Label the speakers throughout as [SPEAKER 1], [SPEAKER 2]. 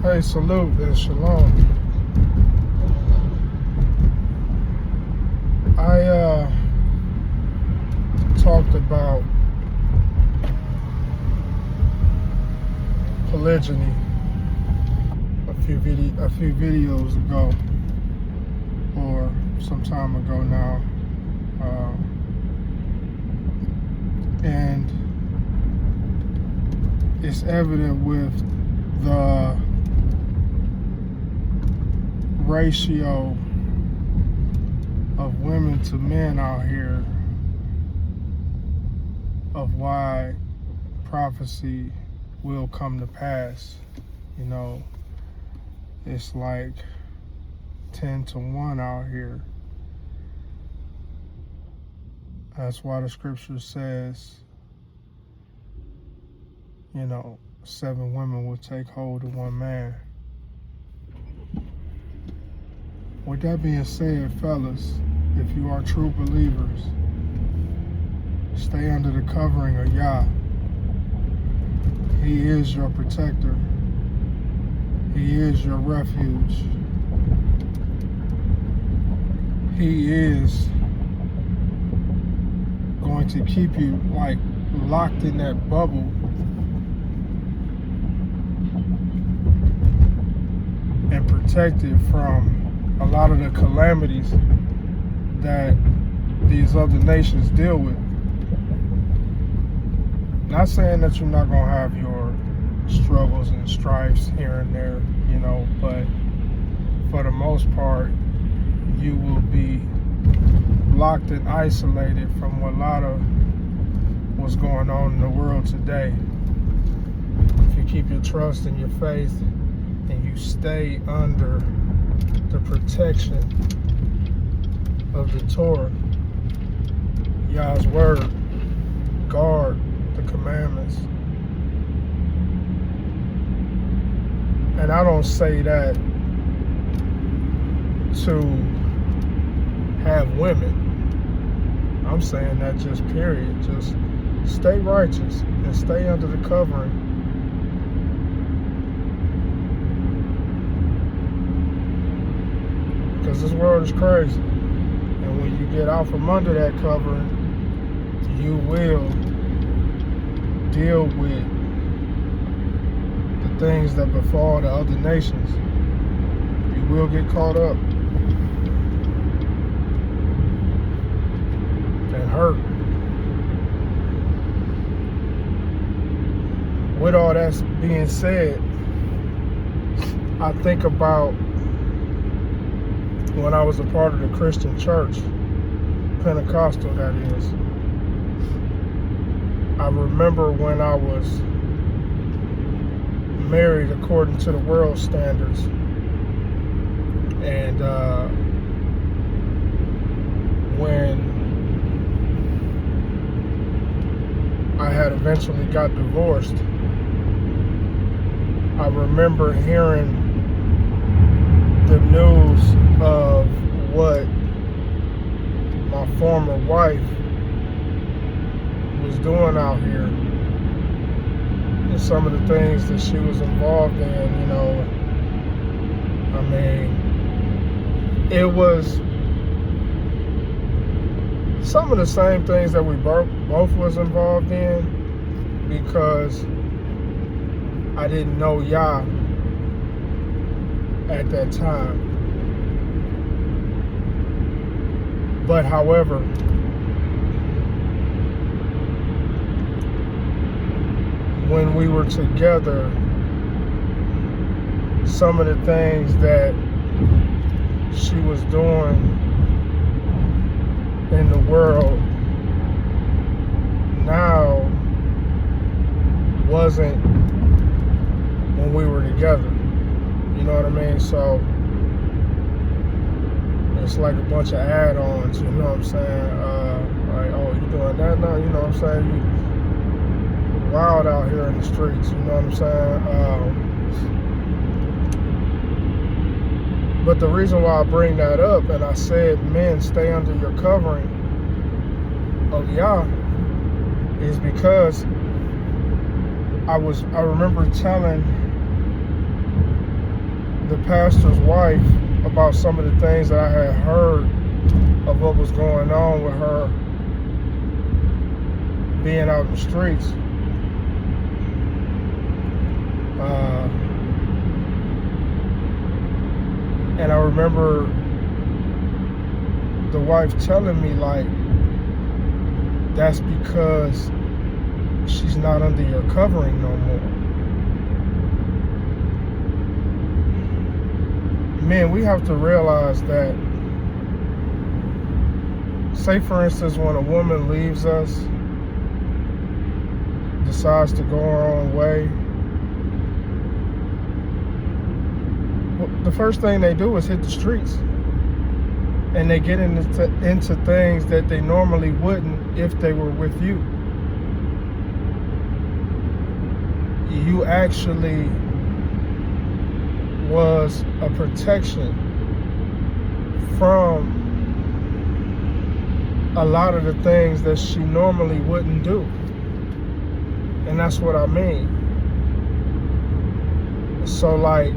[SPEAKER 1] Hey, salute and shalom. I talked about polygyny a few videos ago, or some time ago now, and it's evident with the ratio of women to men out here of why prophecy will come to pass. You know, it's like 10 to 1 out here. That's why the scripture says, 7 women will take hold of 1 man. With that being said, fellas, if you are true believers, stay under the covering of Yah. He is your protector. He is your refuge. He is going to keep you locked in that bubble and protected from a lot of the calamities that these other nations deal with. Not saying that you're not gonna have your struggles and strifes here and there, but for the most part, you will be locked and isolated from a lot of what's going on in the world today. If you keep your trust and your faith and you stay under the protection of the Torah, Yah's word, guard the commandments. And I don't say that to have women. I'm saying that just period. Just stay righteous and stay under the covering. Because this world is crazy. And when you get out from under that covering, you will deal with the things that befall the other nations. You will get caught up and hurt. With all that being said, I think about when I was a part of the Christian church, Pentecostal that is. I remember when I was married according to the world standards, and when I had eventually got divorced, I remember hearing the news of what my former wife was doing out here and some of the things that she was involved in. It was some of the same things that we both was involved in, because I didn't know Yah at that time. But however, when we were together, some of the things that she was doing in the world now wasn't when we were together. You know what I mean? So it's like a bunch of add-ons, you know what I'm saying? Like, oh, you doing that now? You know what I'm saying? You wild out here in the streets, you know what I'm saying? But the reason why I bring that up, and I said men stay under your covering of Yah, is because I remember telling the pastor's wife about some of the things that I had heard of what was going on with her being out in the streets. And I remember the wife telling me, like, that's because she's not under your covering no more. Men, we have to realize that, say for instance, when a woman leaves us, decides to go her own way, the first thing they do is hit the streets. And they get into things that they normally wouldn't if they were with you. You actually was a protection from a lot of the things that she normally wouldn't do. And that's what I mean. So, like,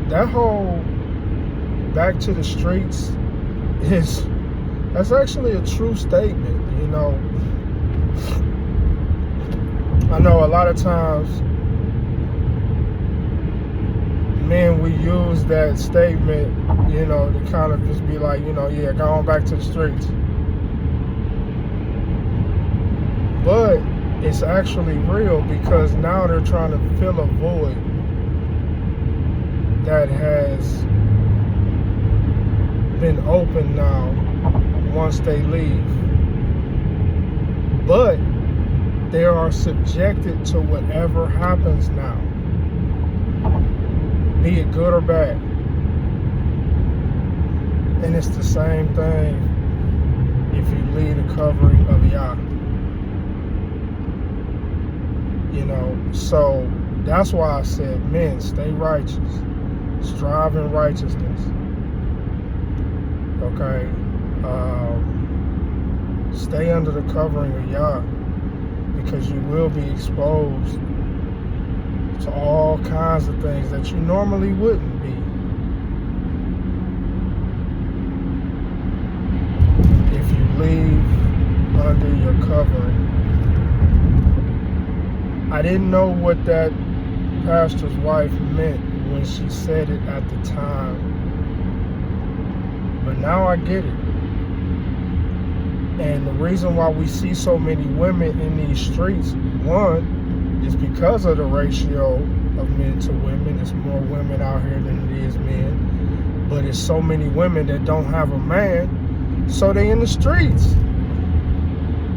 [SPEAKER 1] that whole back to the streets that's actually a true statement, you know. I know a lot of times men, we use that statement, you know, to kind of just be like, you know, yeah, go on back to the streets. But it's actually real, because now they're trying to fill a void that has been open now once they leave. But they are subjected to whatever happens now, be it good or bad. And it's the same thing if you leave the covering of Yah. You know, so that's why I said, men, stay righteous. Strive in righteousness. Okay? Stay under the covering of Yah, because you will be exposed to all kinds of things that you normally wouldn't be if you leave under your covering. I didn't know what that pastor's wife meant when she said it at the time, but now I get it. And the reason why we see so many women in these streets, one, is because of the ratio of men to women. There's more women out here than it is men. But it's so many women that don't have a man, so they in the streets,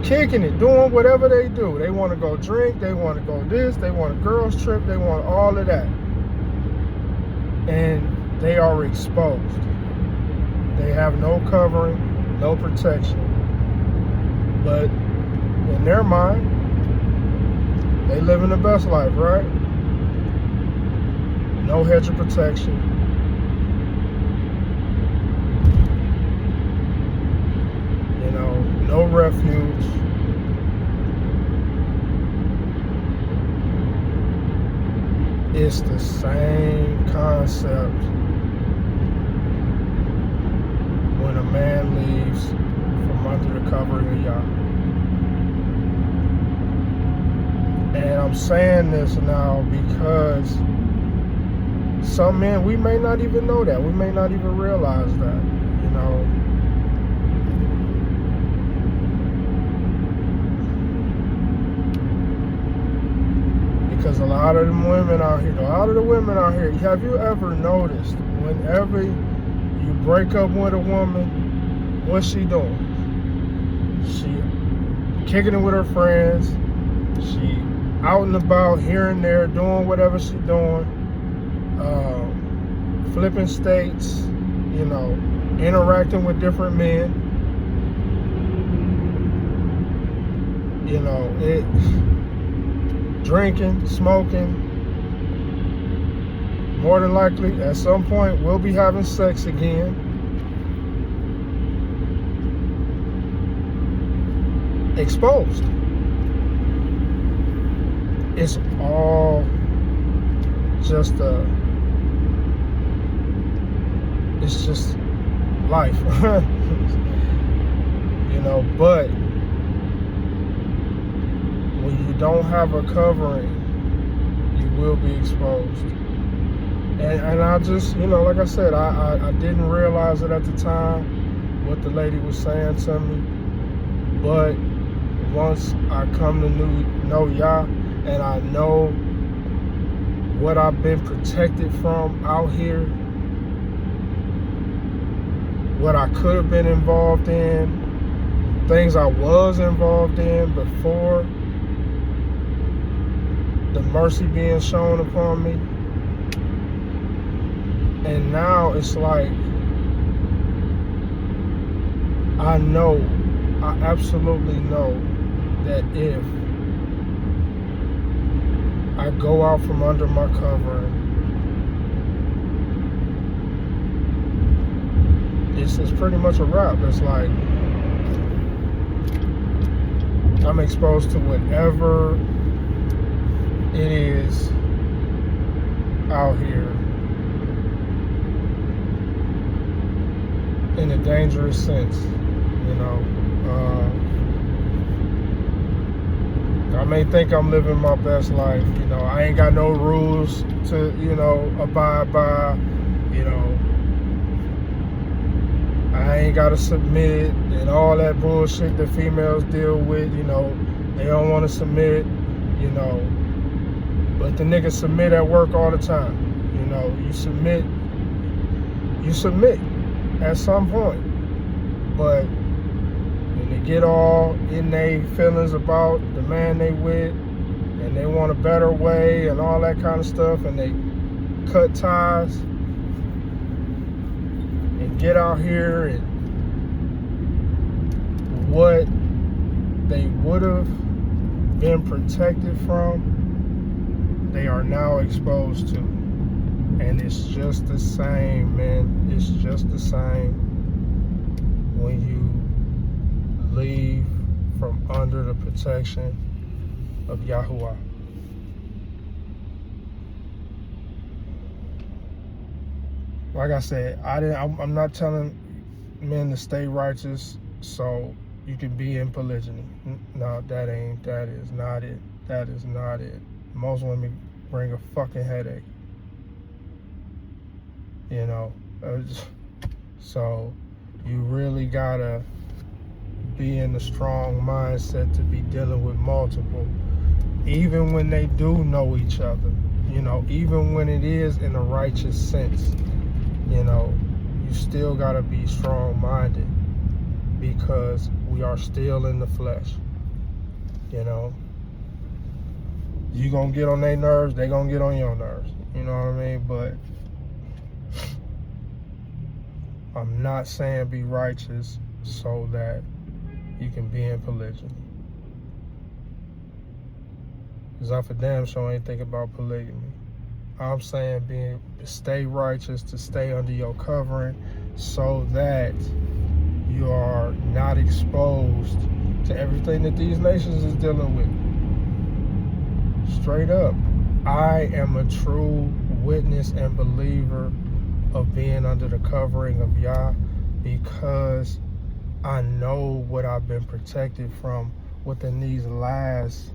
[SPEAKER 1] kicking it, doing whatever they do. They want to go drink, they want to go this, they want a girls trip, they want all of that. And they are exposed. They have no covering, no protection. But in their mind, they living the best life, right? No hedge of protection. You know, no refuge. It's the same concept when a man leaves from under the covering of Yah. And I'm saying this now because some men, we may not even know that. We may not even realize that, you know. Because a lot of them women out here, have you ever noticed whenever you break up with a woman, what's she doing? She kicking it with her friends. She out and about here and there, doing whatever she's doing, flipping states, you know, interacting with different men. You know, drinking, smoking. More than likely, at some point, we'll be having sex again. Exposed. It's all just life. You know, but when you don't have a covering, you will be exposed. And I just, you know, like I said, I didn't realize it at the time, what the lady was saying to me. But once I come to know Yah, and I know what I've been protected from out here, what I could have been involved in, things I was involved in before the mercy being shown upon me. And now it's like, I absolutely know that if I go out from under my covering, it's pretty much a wrap. It's like, I'm exposed to whatever it is out here in a dangerous sense, you know. I may think I'm living my best life, you know. I ain't got no rules to, you know, abide by, you know. I ain't got to submit and all that bullshit that females deal with, you know. They don't want to submit, you know. But the niggas submit at work all the time. You know, you submit at some point. But when they get all in their feelings about the man they with, and they want a better way and all that kind of stuff, and they cut ties and get out here, and what they would have been protected from, they are now exposed to. And it's just the same, man. It's just the same when you leave from under the protection of Yahuwah. Like I said, I'm not telling men to stay righteous so you can be in polygyny. No, that is not it. That is not it. Most women bring a fucking headache. You know, so you really gotta be in a strong mindset to be dealing with multiple, even when they do know each other, you know, even when it is in a righteous sense, you know, you still gotta be strong-minded because we are still in the flesh, you know. You gonna get on their nerves, they gonna get on your nerves, you know what I mean? But I'm not saying be righteous so that you can be in polygyny. Because I for damn sure ain't thinking about polygamy. I'm saying stay righteous, to stay under your covering so that you are not exposed to everything that these nations is dealing with. Straight up. I am a true witness and believer of being under the covering of Yah because I know what I've been protected from within these last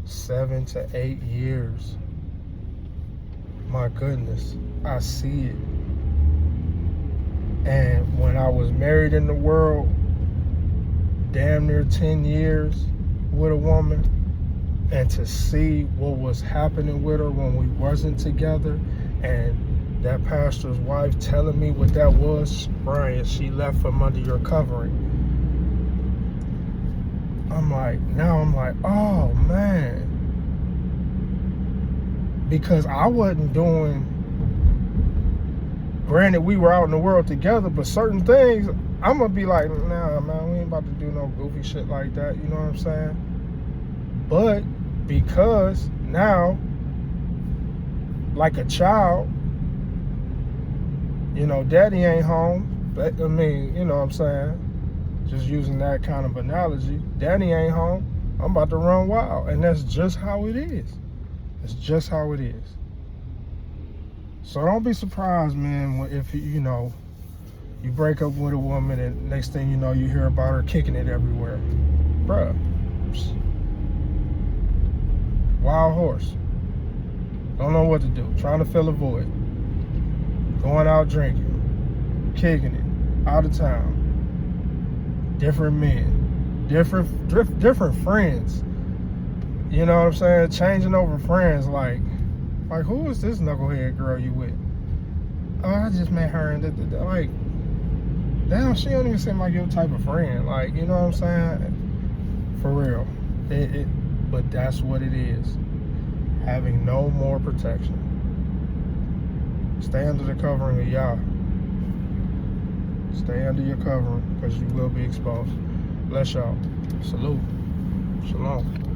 [SPEAKER 1] 7 to 8 years. My goodness, I see it. And when I was married in the world, damn near 10 years with a woman, and to see what was happening with her when we wasn't together, and that pastor's wife telling me what that was, Brian, she left from under your covering. I'm like, oh man. Because I wasn't doing, granted we were out in the world together, but certain things, I'm gonna be like, nah man, we ain't about to do no goofy shit like that, you know what I'm saying? But because now, like a child, you know, daddy ain't home. I mean, you know what I'm saying? Just using that kind of analogy. Daddy ain't home. I'm about to run wild. And that's just how it is. It's just how it is. So don't be surprised, man, if you know you break up with a woman and next thing you know you hear about her kicking it everywhere. Bruh. Wild horse. Don't know what to do. Trying to fill a void. Going out drinking. Kicking it. Out of town. Different men. Different friends. You know what I'm saying? Changing over friends. Like who is this knucklehead girl you with? Oh, I just met her and like, damn, she don't even seem like your type of friend. Like, you know what I'm saying? For real. But that's what it is. Having no more protection. Stay under the covering of Yah. Stay under your covering because you will be exposed. Bless y'all. Salute. Shalom.